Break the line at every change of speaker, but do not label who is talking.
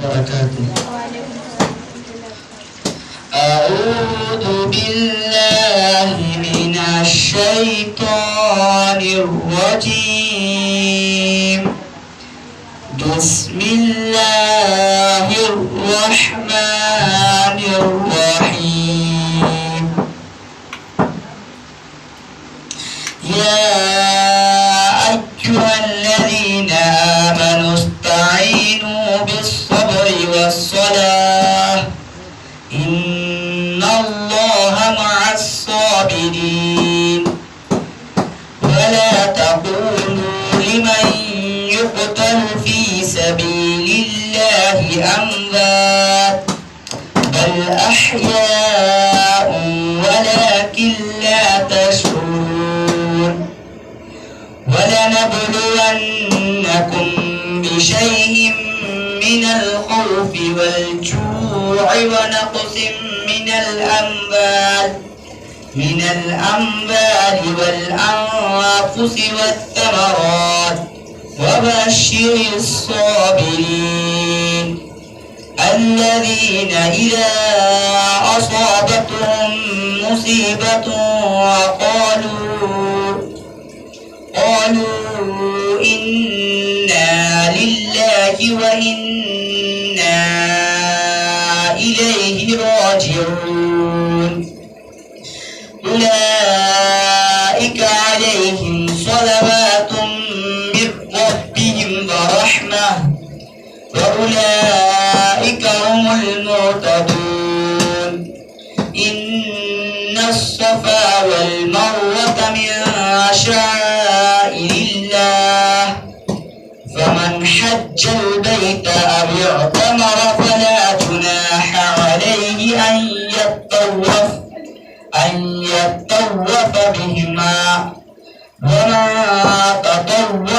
وبركاته. أعوذ بالله من الشيطان الرجيم. بسم الله الرحمن الرحيم. يا أيها الذين آمنوا استعينوا بالصبر والصلاة إن الله مع الصابرين. ولا تقولوا لمن يقتل في سبيل الله أموات بل أحياء ولكن لا تشعرون. ولنبلونكم بشيء من الخوف والجوع ونقص من الأموال والأنفس والثمرات وبشر الصابرين الذين إذا أصابتهم مصيبة قالوا إنا لله وإنا إليه راجعون. أولئك عليهم صلوات من ربهم ورحمة وأولئك هم المهتدون. إن الصفا والمروة من شعائر الله فمن حج البيت أو اعتمر فلا جناح عليه أن يطوف بهما ومن تطوع